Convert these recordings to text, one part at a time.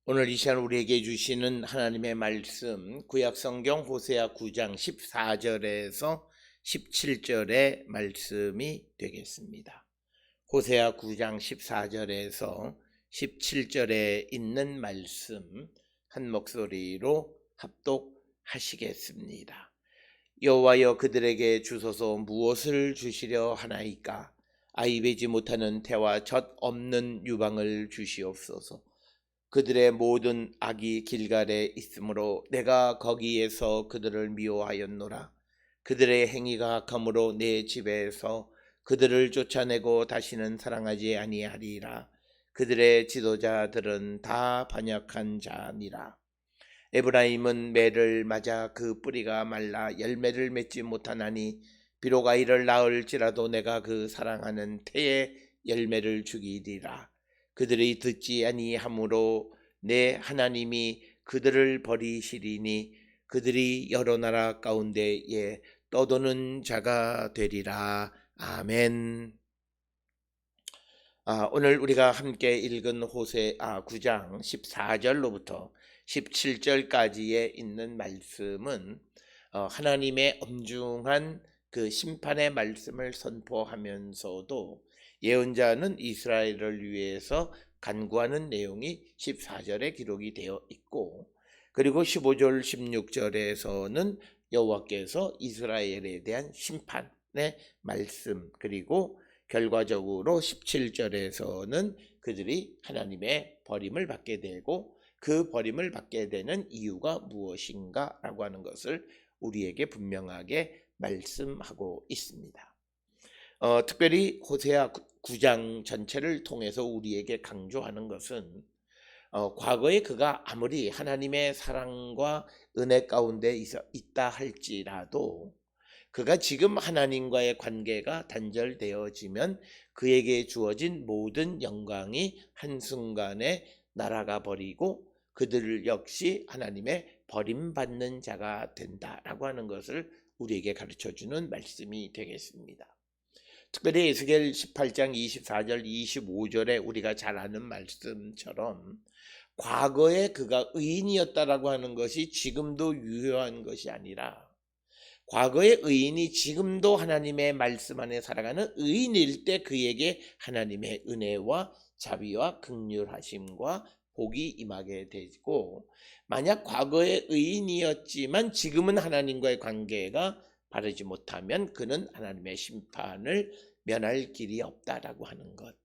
오늘 이 시간 우리에게 주시는 하나님의 말씀, 구약성경 호세아 9장 14절에서 17절의 말씀이 되겠습니다. 호세아 9장 14절에서 17절에 있는 말씀 한 목소리로 합독하시겠습니다. 여호와여, 그들에게 주소서. 무엇을 주시려 하나이까? 아이 베지 못하는 태와 젖 없는 유방을 주시옵소서. 그들의 모든 악이 길갈에 있으므로 내가 거기에서 그들을 미워하였노라. 그들의 행위가 악함으로 내 집에서 그들을 쫓아내고 다시는 사랑하지 아니하리라. 그들의 지도자들은 다 반역한 자니라. 에브라임은 매를 맞아 그 뿌리가 말라 열매를 맺지 못하나니, 비록 아이를 낳을지라도 내가 그 사랑하는 태의 열매를 죽이리라. 그들이 듣지 아니하므로 내 하나님이 그들을 버리시리니, 그들이 여러 나라 가운데에 떠도는 자가 되리라. 아멘. 오늘 우리가 함께 읽은 호세아 9장 14절로부터 17절까지에 있는 말씀은 하나님의 엄중한 그 심판의 말씀을 선포하면서도 예언자는 이스라엘을 위해서 간구하는 내용이 14절에 기록이 되어 있고, 그리고 15절 16절에서는 여호와께서 이스라엘에 대한 심판의 말씀, 그리고 결과적으로 17절에서는 그들이 하나님의 버림을 받게 되고, 그 버림을 받게 되는 이유가 무엇인가 라고 하는 것을 우리에게 분명하게 말씀하고 있습니다. 특별히 호세아 9장 전체를 통해서 우리에게 강조하는 것은 과거에 그가 아무리 하나님의 사랑과 은혜 가운데 있다 할지라도 그가 지금 하나님과의 관계가 단절되어지면 그에게 주어진 모든 영광이 한순간에 날아가 버리고 그들 역시 하나님의 버림받는 자가 된다라고 하는 것을 우리에게 가르쳐주는 말씀이 되겠습니다. 특별히 에스겔 18장 24절 25절에 우리가 잘 아는 말씀처럼 과거에 그가 의인이었다라고 하는 것이 지금도 유효한 것이 아니라, 과거의 의인이 지금도 하나님의 말씀 안에 살아가는 의인일 때 그에게 하나님의 은혜와 자비와 긍휼하심과 복이 임하게 되고, 만약 과거의 의인이었지만 지금은 하나님과의 관계가 바르지 못하면 그는 하나님의 심판을 면할 길이 없다라고 하는 것.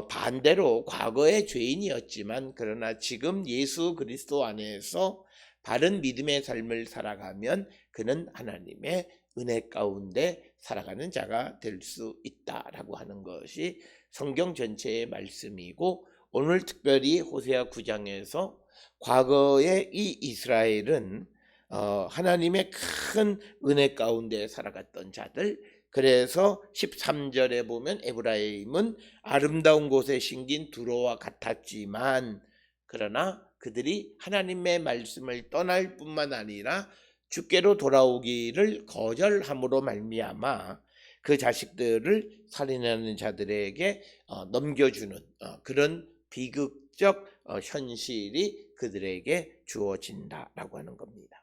반대로 과거의 죄인이었지만 그러나 지금 예수 그리스도 안에서 바른 믿음의 삶을 살아가면 그는 하나님의 은혜 가운데 살아가는 자가 될 수 있다라고 하는 것이 성경 전체의 말씀이고, 오늘 특별히 호세아 9장에서 과거의 이 이스라엘은 하나님의 큰 은혜 가운데 살아갔던 자들, 그래서 13절에 보면 에브라임은 아름다운 곳에 심긴 두로와 같았지만, 그러나 그들이 하나님의 말씀을 떠날 뿐만 아니라 주께로 돌아오기를 거절함으로 말미암아 그 자식들을 살인하는 자들에게 넘겨주는 그런 비극적 현실이 그들에게 주어진다라고 하는 겁니다.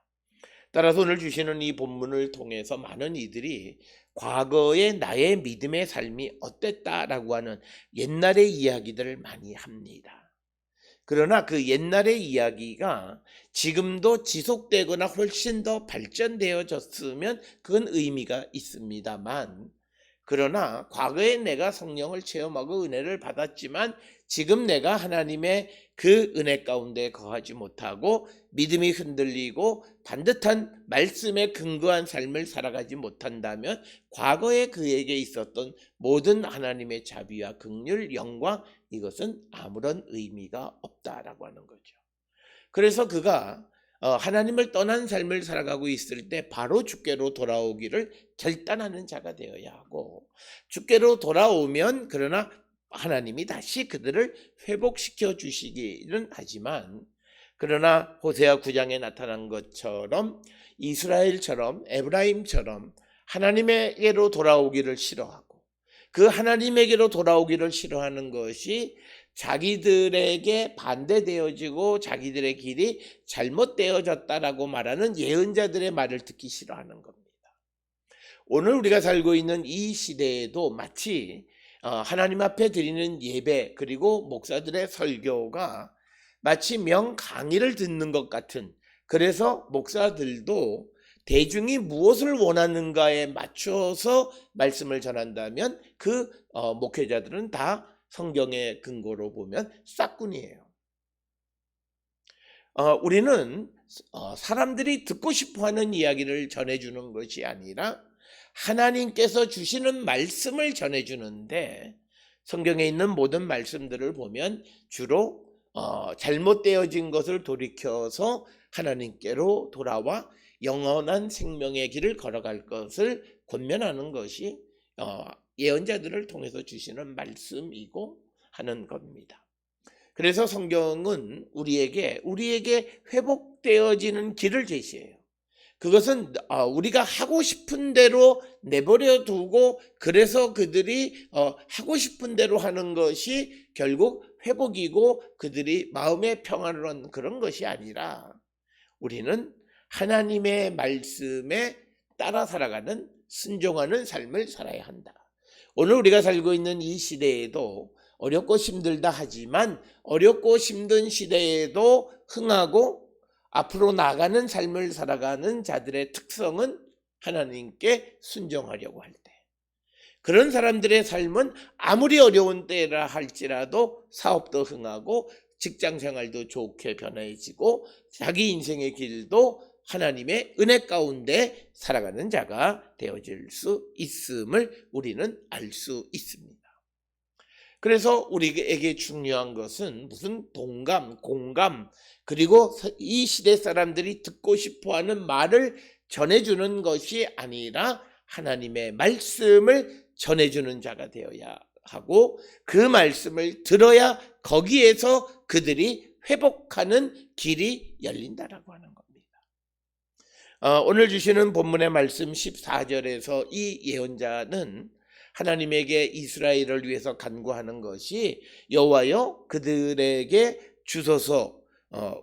따라서 오늘 주시는 이 본문을 통해서 많은 이들이 과거의 나의 믿음의 삶이 어땠다라고 하는 옛날의 이야기들을 많이 합니다. 그러나 그 옛날의 이야기가 지금도 지속되거나 훨씬 더 발전되어졌으면 그건 의미가 있습니다만, 그러나 과거에 내가 성령을 체험하고 은혜를 받았지만 지금 내가 하나님의 그 은혜 가운데 거하지 못하고 믿음이 흔들리고 반듯한 말씀에 근거한 삶을 살아가지 못한다면 과거에 그에게 있었던 모든 하나님의 자비와 긍휼, 영광, 이것은 아무런 의미가 없다라고 하는 거죠. 그래서 그가 하나님을 떠난 삶을 살아가고 있을 때 바로 주께로 돌아오기를 결단하는 자가 되어야 하고, 주께로 돌아오면 그러나 하나님이 다시 그들을 회복시켜 주시기는 하지만, 그러나 호세아 9장에 나타난 것처럼 이스라엘처럼 에브라임처럼 하나님에게로 돌아오기를 싫어하고 그 하나님에게로 돌아오기를 싫어하는 것이 자기들에게 반대되어지고 자기들의 길이 잘못되어졌다라고 말하는 예언자들의 말을 듣기 싫어하는 겁니다. 오늘 우리가 살고 있는 이 시대에도 마치 하나님 앞에 드리는 예배 그리고 목사들의 설교가 마치 명강의를 듣는 것 같은, 그래서 목사들도 대중이 무엇을 원하는가에 맞춰서 말씀을 전한다면 그 목회자들은 다 성경의 근거로 보면 싹군이에요. 우리는 사람들이 듣고 싶어하는 이야기를 전해주는 것이 아니라 하나님께서 주시는 말씀을 전해주는데, 성경에 있는 모든 말씀들을 보면 주로 잘못되어진 것을 돌이켜서 하나님께로 돌아와 영원한 생명의 길을 걸어갈 것을 권면하는 것이 예언자들을 통해서 주시는 말씀이고 하는 겁니다. 그래서 성경은 우리에게 회복되어지는 길을 제시해요. 그것은 우리가 하고 싶은 대로 내버려 두고 그래서 그들이 하고 싶은 대로 하는 것이 결국 회복이고 그들이 마음의 평안을 얻는 그런 것이 아니라, 우리는 하나님의 말씀에 따라 살아가는 순종하는 삶을 살아야 한다. 오늘 우리가 살고 있는 이 시대에도 어렵고 힘들다 하지만 어렵고 힘든 시대에도 흥하고 앞으로 나가는 삶을 살아가는 자들의 특성은 하나님께 순종하려고 할 때, 그런 사람들의 삶은 아무리 어려운 때라 할지라도 사업도 흥하고 직장생활도 좋게 변해지고 자기 인생의 길도 하나님의 은혜 가운데 살아가는 자가 되어질 수 있음을 우리는 알 수 있습니다. 그래서 우리에게 중요한 것은 무슨 동감, 공감, 그리고 이 시대 사람들이 듣고 싶어하는 말을 전해주는 것이 아니라 하나님의 말씀을 전해주는 자가 되어야 하고, 그 말씀을 들어야 거기에서 그들이 회복하는 길이 열린다라고 하는 겁니다. 오늘 주시는 본문의 말씀 14절에서 이 예언자는 하나님에게 이스라엘을 위해서 간구하는 것이, 여호와여 그들에게 주소서,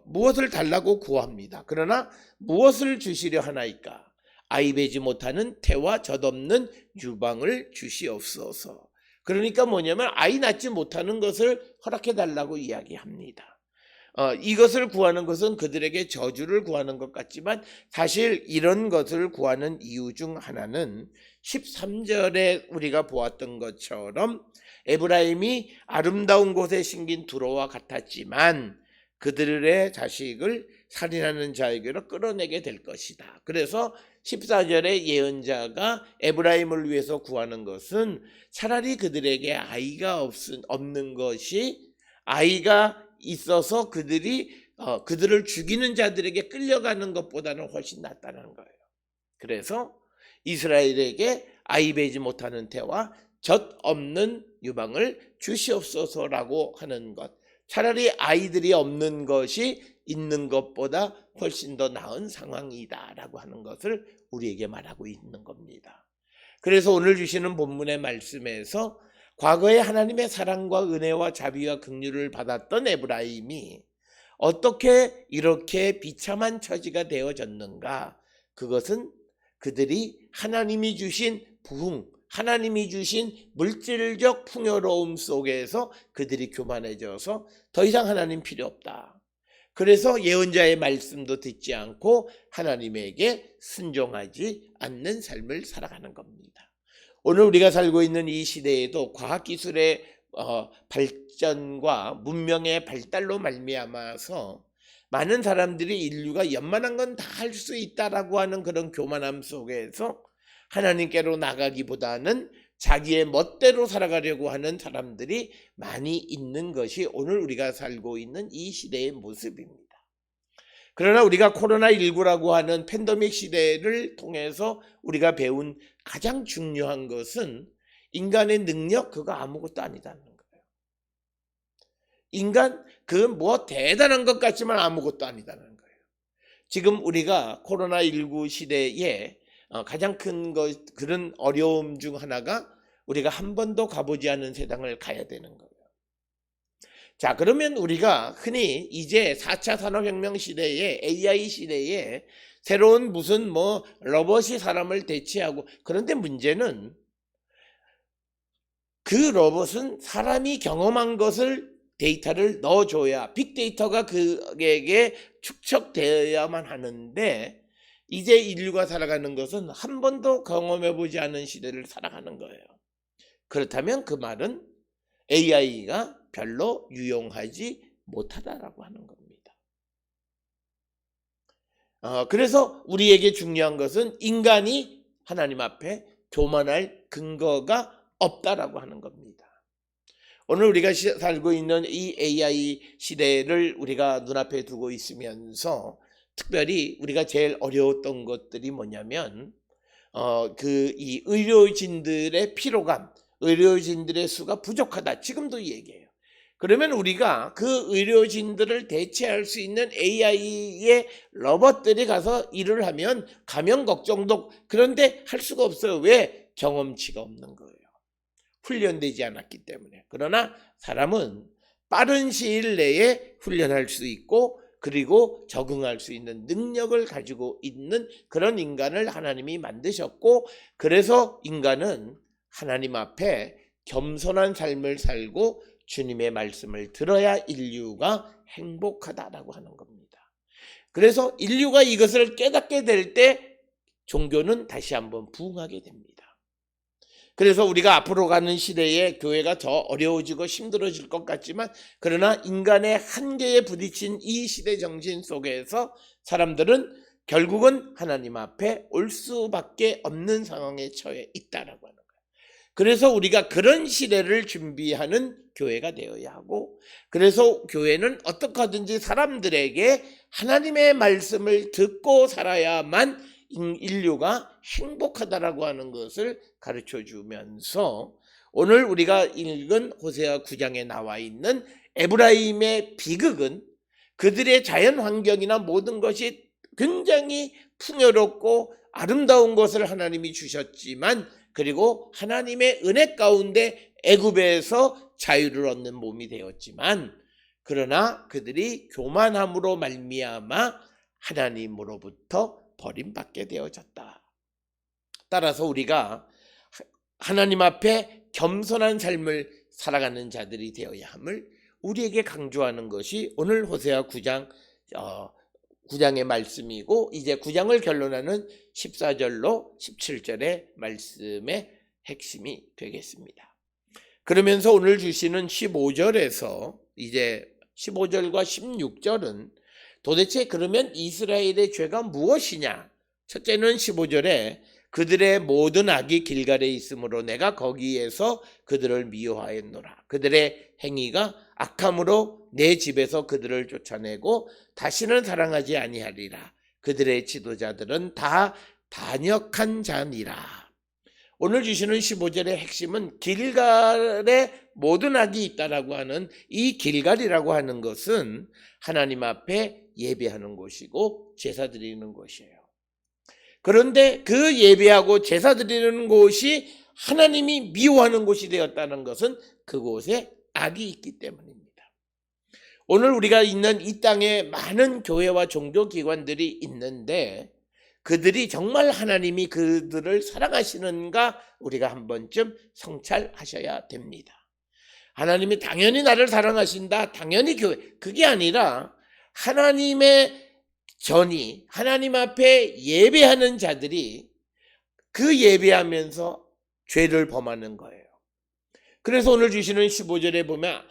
무엇을 달라고 구합니다. 그러나 무엇을 주시려 하나이까? 아이 베지 못하는 태와 젖없는 유방을 주시옵소서. 그러니까 뭐냐면 아이 낳지 못하는 것을 허락해 달라고 이야기합니다. 이것을 구하는 것은 그들에게 저주를 구하는 것 같지만 사실 이런 것을 구하는 이유 중 하나는 13절에 우리가 보았던 것처럼 에브라임이 아름다운 곳에 심긴 두로와 같았지만 그들의 자식을 살인하는 자에게로 끌어내게 될 것이다. 그래서 14절에 예언자가 에브라임을 위해서 구하는 것은 차라리 그들에게 아이가 없는 것이, 아이가 있어서 그들을 죽이는 자들에게 끌려가는 것보다는 훨씬 낫다는 거예요. 그래서 이스라엘에게 아이 베지 못하는 태와 젖 없는 유방을 주시옵소서라고 하는 것, 차라리 아이들이 없는 것이 있는 것보다 훨씬 더 나은 상황이다라고 하는 것을 우리에게 말하고 있는 겁니다. 그래서 오늘 주시는 본문의 말씀에서 과거에 하나님의 사랑과 은혜와 자비와 긍휼을 받았던 에브라임이 어떻게 이렇게 비참한 처지가 되어졌는가? 그것은 그들이 하나님이 주신 부흥, 하나님이 주신 물질적 풍요로움 속에서 그들이 교만해져서 더 이상 하나님 필요 없다. 그래서 예언자의 말씀도 듣지 않고 하나님에게 순종하지 않는 삶을 살아가는 겁니다. 오늘 우리가 살고 있는 이 시대에도 과학기술의 발전과 문명의 발달로 말미암아서 많은 사람들이 인류가 웬만한 건 다 할 수 있다라고 하는 그런 교만함 속에서 하나님께로 나가기보다는 자기의 멋대로 살아가려고 하는 사람들이 많이 있는 것이 오늘 우리가 살고 있는 이 시대의 모습입니다. 그러나 우리가 코로나19라고 하는 팬데믹 시대를 통해서 우리가 배운 가장 중요한 것은 인간의 능력, 그거 아무것도 아니다는 거예요. 인간, 그건 뭐 대단한 것 같지만 아무것도 아니다는 거예요. 지금 우리가 코로나19 시대에 가장 큰 그런 어려움 중 하나가 우리가 한 번도 가보지 않은 세상을 가야 되는 거예요. 자, 그러면 우리가 흔히 이제 4차 산업혁명 시대에 AI 시대에 새로운 무슨 뭐 로봇이 사람을 대체하고, 그런데 문제는 그 로봇은 사람이 경험한 것을 데이터를 넣어줘야 빅데이터가 그에게 축적되어야만 하는데, 이제 인류가 살아가는 것은 한 번도 경험해보지 않은 시대를 살아가는 거예요. 그렇다면 그 말은 AI가 별로 유용하지 못하다라고 하는 겁니다. 그래서 우리에게 중요한 것은 인간이 하나님 앞에 교만할 근거가 없다라고 하는 겁니다. 오늘 우리가 살고 있는 이 AI 시대를 우리가 눈앞에 두고 있으면서 특별히 우리가 제일 어려웠던 것들이 뭐냐면 이 의료진들의 피로감, 의료진들의 수가 부족하다. 지금도 얘기해요. 그러면 우리가 그 의료진들을 대체할 수 있는 AI의 로봇들이 가서 일을 하면 감염 걱정도, 그런데 할 수가 없어요. 왜? 경험치가 없는 거예요. 훈련되지 않았기 때문에. 그러나 사람은 빠른 시일 내에 훈련할 수 있고 그리고 적응할 수 있는 능력을 가지고 있는 그런 인간을 하나님이 만드셨고, 그래서 인간은 하나님 앞에 겸손한 삶을 살고 주님의 말씀을 들어야 인류가 행복하다라고 하는 겁니다. 그래서 인류가 이것을 깨닫게 될 때 종교는 다시 한번 부흥하게 됩니다. 그래서 우리가 앞으로 가는 시대에 교회가 더 어려워지고 힘들어질 것 같지만, 그러나 인간의 한계에 부딪힌 이 시대 정신 속에서 사람들은 결국은 하나님 앞에 올 수밖에 없는 상황에 처해 있다라고 하는 거예요. 그래서 우리가 그런 시대를 준비하는 교회가 되어야 하고, 그래서 교회는 어떻게 하든지 사람들에게 하나님의 말씀을 듣고 살아야만 인류가 행복하다라고 하는 것을 가르쳐 주면서, 오늘 우리가 읽은 호세아 9장에 나와 있는 에브라임의 비극은 그들의 자연 환경이나 모든 것이 굉장히 풍요롭고 아름다운 것을 하나님이 주셨지만, 그리고 하나님의 은혜 가운데 애굽에서 자유를 얻는 몸이 되었지만, 그러나 그들이 교만함으로 말미암아 하나님으로부터 버림받게 되어졌다. 따라서 우리가 하나님 앞에 겸손한 삶을 살아가는 자들이 되어야 함을 우리에게 강조하는 것이 오늘 호세아 9장의 말씀이고, 이제 9장을 결론하는 14절로 17절의 말씀의 핵심이 되겠습니다. 그러면서 오늘 주시는 15절에서 이제 15절과 16절은 도대체 그러면 이스라엘의 죄가 무엇이냐? 첫째는 15절에 그들의 모든 악이 길갈에 있으므로 내가 거기에서 그들을 미워하였노라. 그들의 행위가 악함으로 내 집에서 그들을 쫓아내고 다시는 사랑하지 아니하리라. 그들의 지도자들은 다 단역한 자니라. 오늘 주시는 15절의 핵심은 길갈에 모든 악이 있다라고 하는 이 길갈이라고 하는 것은 하나님 앞에 예배하는 곳이고 제사 드리는 곳이에요. 그런데 그 예배하고 제사 드리는 곳이 하나님이 미워하는 곳이 되었다는 것은 그곳에 악이 있기 때문입니다. 오늘 우리가 있는 이 땅에 많은 교회와 종교기관들이 있는데 그들이 정말 하나님이 그들을 사랑하시는가 우리가 한 번쯤 성찰하셔야 됩니다. 하나님이 당연히 나를 사랑하신다, 당연히 교회, 그게 아니라 하나님의 전이 하나님 앞에 예배하는 자들이 그 예배하면서 죄를 범하는 거예요. 그래서 오늘 주시는 15절에 보면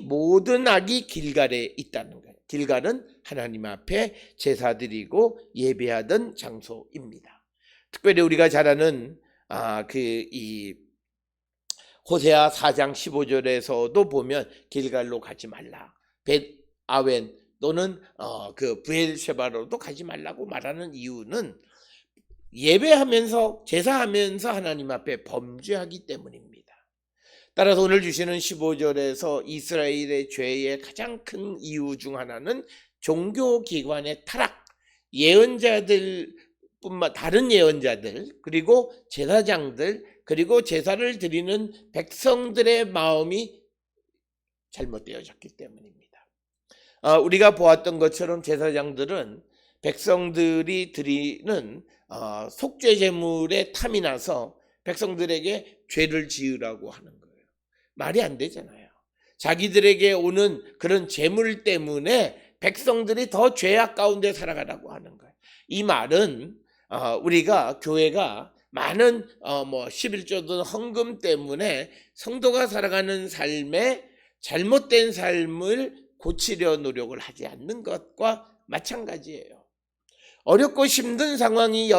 모든 악이 길갈에 있다는 거예요. 길갈은 하나님 앞에 제사 드리고 예배하던 장소입니다. 특별히 우리가 잘 아는 이 호세아 4장 15절에서도 보면 길갈로 가지 말라, 벳아웬 또는 그 브엘셰바로도 가지 말라고 말하는 이유는 예배하면서 제사하면서 하나님 앞에 범죄하기 때문입니다. 따라서 오늘 주시는 15절에서 이스라엘의 죄의 가장 큰 이유 중 하나는 종교기관의 타락, 예언자들 뿐만 다른 예언자들 그리고 제사장들 그리고 제사를 드리는 백성들의 마음이 잘못되어졌기 때문입니다. 우리가 보았던 것처럼 제사장들은 백성들이 드리는 속죄 제물에 탐이 나서 백성들에게 죄를 지으라고 하는 거예요. 말이 안 되잖아요. 자기들에게 오는 그런 제물 때문에 백성들이 더 죄악 가운데 살아가라고 하는 거예요. 이 말은 우리가 교회가 많은 11조든 헌금 때문에 성도가 살아가는 삶에 잘못된 삶을 고치려 노력을 하지 않는 것과 마찬가지예요. 어렵고 힘든 상황이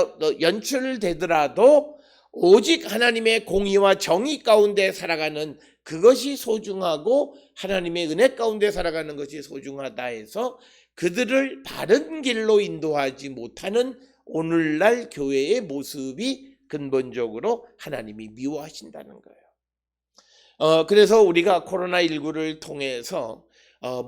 연출되더라도 오직 하나님의 공의와 정의 가운데 살아가는 그것이 소중하고 하나님의 은혜 가운데 살아가는 것이 소중하다 해서 그들을 바른 길로 인도하지 못하는 오늘날 교회의 모습이 근본적으로 하나님이 미워하신다는 거예요. 그래서 우리가 코로나19를 통해서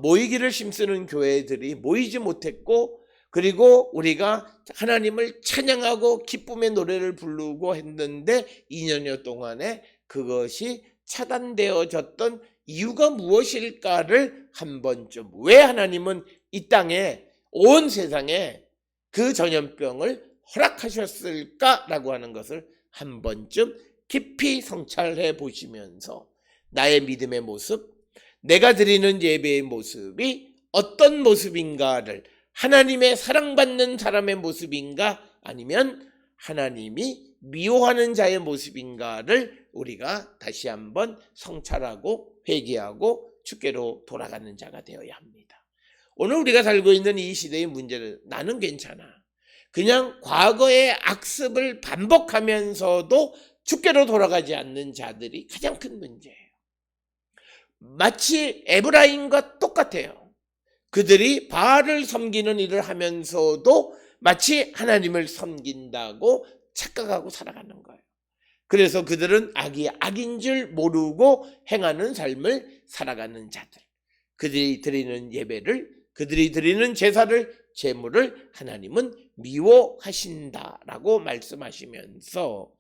모이기를 힘쓰는 교회들이 모이지 못했고 그리고 우리가 하나님을 찬양하고 기쁨의 노래를 부르고 했는데 2년여 동안에 그것이 차단되어졌던 이유가 무엇일까를 한 번쯤 왜 하나님은 이 땅에 온 세상에 그 전염병을 허락하셨을까라고 하는 것을 한 번쯤 깊이 성찰해 보시면서 나의 믿음의 모습, 내가 드리는 예배의 모습이 어떤 모습인가를 하나님의 사랑받는 사람의 모습인가 아니면 하나님이 미워하는 자의 모습인가를 우리가 다시 한번 성찰하고 회개하고 주께로 돌아가는 자가 되어야 합니다. 오늘 우리가 살고 있는 이 시대의 문제는 나는 괜찮아. 그냥 과거의 악습을 반복하면서도 주께로 돌아가지 않는 자들이 가장 큰 문제예요. 마치 에브라임과 똑같아요. 그들이 바알을 섬기는 일을 하면서도 마치 하나님을 섬긴다고 착각하고 살아가는 거예요. 그래서 그들은 악이 악인 줄 모르고 행하는 삶을 살아가는 자들. 그들이 드리는 예배를, 그들이 드리는 제사를, 제물을 하나님은 미워하신다라고 말씀하시면서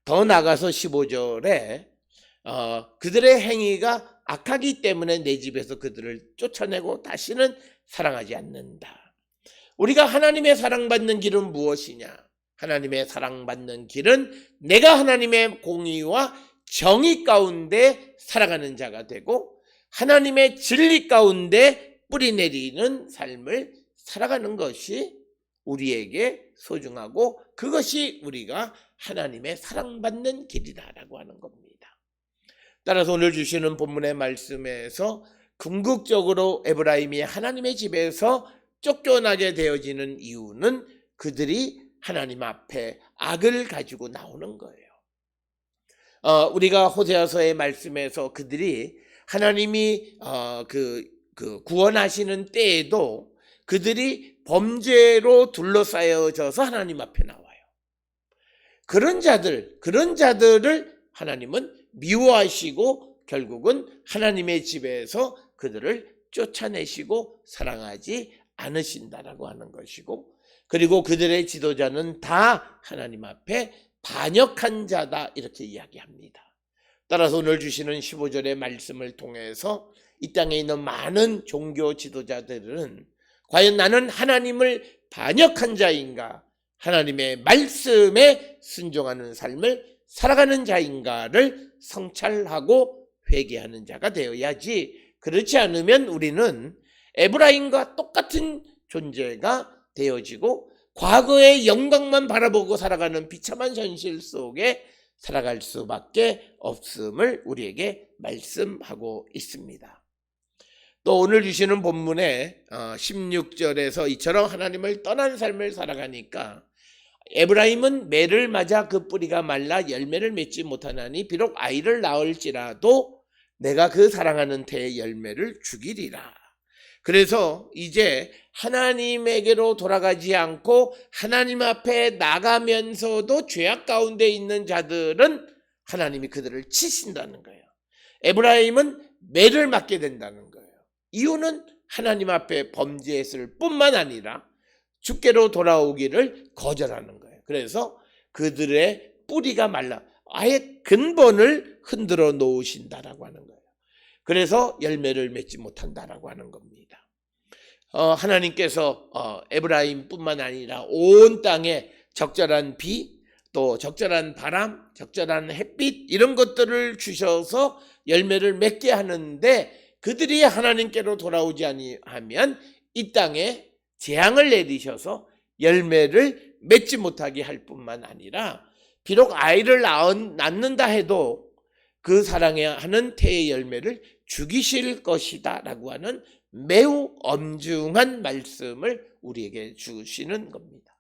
더 나가서 15절에 그들의 행위가 악하기 때문에 내 집에서 그들을 쫓아내고 다시는 사랑하지 않는다. 우리가 하나님의 사랑받는 길은 무엇이냐? 하나님의 사랑받는 길은 내가 하나님의 공의와 정의 가운데 살아가는 자가 되고 하나님의 진리 가운데 뿌리 내리는 삶을 살아가는 것이 우리에게 소중하고 그것이 우리가 하나님의 사랑받는 길이다라고 하는 겁니다. 따라서 오늘 주시는 본문의 말씀에서 궁극적으로 에브라임이 하나님의 집에서 쫓겨나게 되어지는 이유는 그들이 하나님 앞에 악을 가지고 나오는 거예요. 우리가 호세아서의 말씀에서 그들이 하나님이 구원하시는 때에도 그들이 범죄로 둘러싸여져서 하나님 앞에 나와요. 그런 자들을 하나님은 미워하시고 결국은 하나님의 집에서 그들을 쫓아내시고 사랑하지 않으신다라고 하는 것이고 그리고 그들의 지도자는 다 하나님 앞에 반역한 자다 이렇게 이야기합니다. 따라서 오늘 주시는 15절의 말씀을 통해서 이 땅에 있는 많은 종교 지도자들은 과연 나는 하나님을 반역한 자인가 하나님의 말씀에 순종하는 삶을 살아가는 자인가를 성찰하고 회개하는 자가 되어야지 그렇지 않으면 우리는 에브라임과 똑같은 존재가 되어지고 과거의 영광만 바라보고 살아가는 비참한 현실 속에 살아갈 수밖에 없음을 우리에게 말씀하고 있습니다. 또 오늘 주시는 본문에 16절에서 이처럼 하나님을 떠난 삶을 살아가니까 에브라임은 매를 맞아 그 뿌리가 말라 열매를 맺지 못하나니 비록 아이를 낳을지라도 내가 그 사랑하는 태의 열매를 죽이리라. 그래서 이제 하나님에게로 돌아가지 않고 하나님 앞에 나가면서도 죄악 가운데 있는 자들은 하나님이 그들을 치신다는 거예요. 에브라임은 매를 맞게 된다는 거예요. 이유는 하나님 앞에 범죄했을 뿐만 아니라 주께로 돌아오기를 거절하는 거예요. 그래서 그들의 뿌리가 말라 아예 근본을 흔들어 놓으신다라고 하는 거예요. 그래서 열매를 맺지 못한다라고 하는 겁니다. 하나님께서 에브라임뿐만 아니라 온 땅에 적절한 비, 또 적절한 바람, 적절한 햇빛 이런 것들을 주셔서 열매를 맺게 하는데 그들이 하나님께로 돌아오지 아니하면 이 땅에 재앙을 내리셔서 열매를 맺지 못하게 할 뿐만 아니라 비록 아이를 낳는다 해도 그 사랑해야 하는 태의 열매를 죽이실 것이다 라고 하는 매우 엄중한 말씀을 우리에게 주시는 겁니다.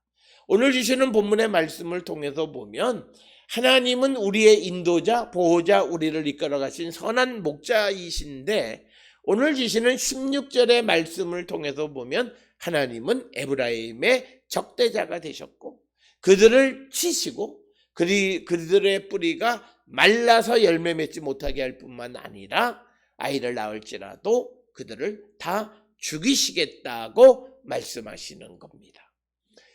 오늘 주시는 본문의 말씀을 통해서 보면 하나님은 우리의 인도자, 보호자, 우리를 이끌어 가신 선한 목자이신데 오늘 주시는 16절의 말씀을 통해서 보면 하나님은 에브라임의 적대자가 되셨고 그들을 치시고 그들의 뿌리가 말라서 열매 맺지 못하게 할 뿐만 아니라 아이를 낳을지라도 그들을 다 죽이시겠다고 말씀하시는 겁니다.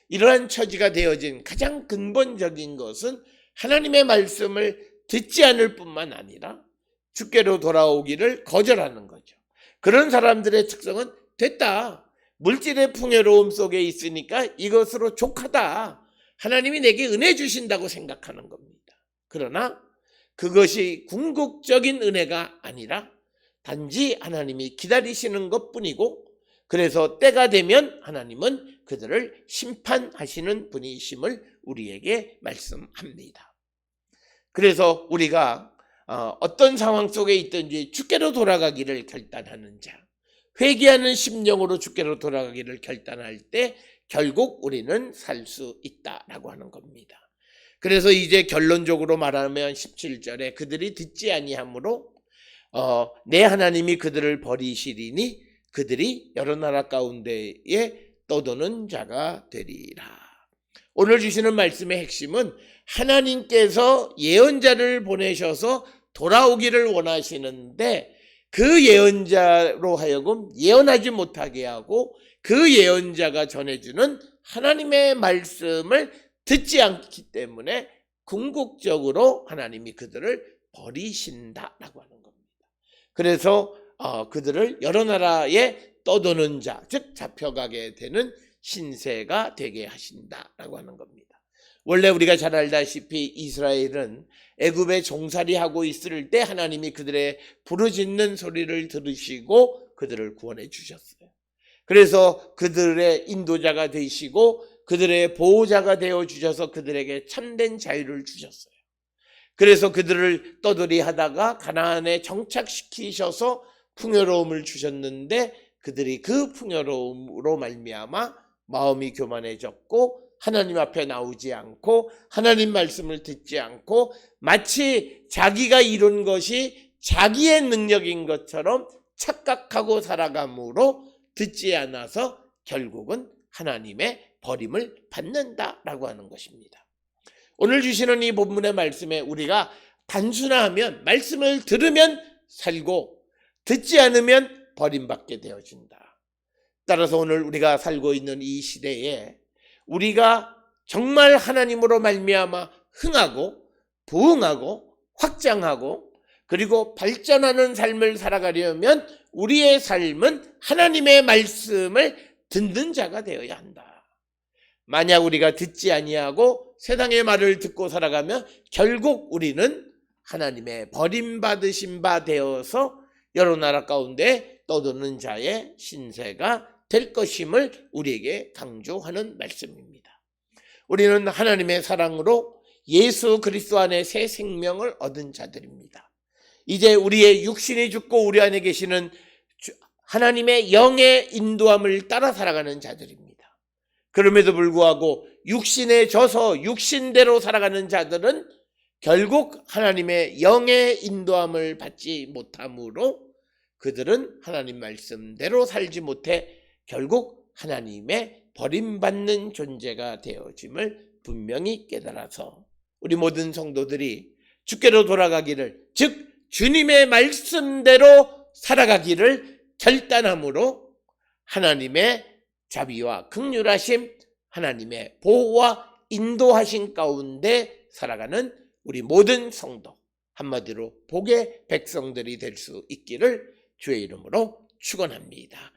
이러한 처지가 되어진 가장 근본적인 것은 하나님의 말씀을 듣지 않을 뿐만 아니라 주께로 돌아오기를 거절하는 거죠. 그런 사람들의 특성은 됐다. 물질의 풍요로움 속에 있으니까 이것으로 족하다. 하나님이 내게 은혜 주신다고 생각하는 겁니다. 그러나 그것이 궁극적인 은혜가 아니라 단지 하나님이 기다리시는 것뿐이고 그래서 때가 되면 하나님은 그들을 심판하시는 분이심을 우리에게 말씀합니다. 그래서 우리가 어떤 상황 속에 있든지 주께로 돌아가기를 결단하는 자, 회개하는 심령으로 주께로 돌아가기를 결단할 때 결국 우리는 살 수 있다라고 하는 겁니다. 그래서 이제 결론적으로 말하면 17절에 그들이 듣지 아니하므로 내 하나님이 그들을 버리시리니 그들이 여러 나라 가운데에 떠도는 자가 되리라. 오늘 주시는 말씀의 핵심은 하나님께서 예언자를 보내셔서 돌아오기를 원하시는데 그 예언자로 하여금 예언하지 못하게 하고 그 예언자가 전해주는 하나님의 말씀을 듣지 않기 때문에 궁극적으로 하나님이 그들을 버리신다라고 하는 겁니다. 그래서 그들을 여러 나라에 떠도는 자, 즉 잡혀가게 되는 신세가 되게 하신다라고 하는 겁니다. 원래 우리가 잘 알다시피 이스라엘은 애굽에 종살이하고 있을 때 하나님이 그들의 부르짖는 소리를 들으시고 그들을 구원해 주셨어요. 그래서 그들의 인도자가 되시고 그들의 보호자가 되어 주셔서 그들에게 참된 자유를 주셨어요. 그래서 그들을 떠돌이 하다가 가나안에 정착시키셔서 풍요로움을 주셨는데 그들이 그 풍요로움으로 말미암아 마음이 교만해졌고 하나님 앞에 나오지 않고 하나님 말씀을 듣지 않고 마치 자기가 이룬 것이 자기의 능력인 것처럼 착각하고 살아감으로 듣지 않아서 결국은 하나님의 버림을 받는다라고 하는 것입니다. 오늘 주시는 이 본문의 말씀에 우리가 단순하면 말씀을 들으면 살고 듣지 않으면 버림받게 되어진다. 따라서 오늘 우리가 살고 있는 이 시대에 우리가 정말 하나님으로 말미암아 흥하고 부흥하고 확장하고 그리고 발전하는 삶을 살아가려면 우리의 삶은 하나님의 말씀을 듣는 자가 되어야 한다. 만약 우리가 듣지 아니하고 세상의 말을 듣고 살아가면 결국 우리는 하나님의 버림받으신 바 되어서 여러 나라 가운데 떠도는 자의 신세가 될 것임을 우리에게 강조하는 말씀입니다. 우리는 하나님의 사랑으로 예수 그리스도 안에 새 생명을 얻은 자들입니다. 이제 우리의 육신이 죽고 우리 안에 계시는 하나님의 영의 인도함을 따라 살아가는 자들입니다. 그럼에도 불구하고 육신에 져서 육신대로 살아가는 자들은 결국 하나님의 영의 인도함을 받지 못하므로 그들은 하나님 말씀대로 살지 못해 결국 하나님의 버림받는 존재가 되어짐을 분명히 깨달아서 우리 모든 성도들이 주께로 돌아가기를, 즉 주님의 말씀대로 살아가기를 결단함으로 하나님의 자비와 긍휼하심, 하나님의 보호와 인도하신 가운데 살아가는 우리 모든 성도, 한마디로 복의 백성들이 될 수 있기를 주의 이름으로 축원합니다.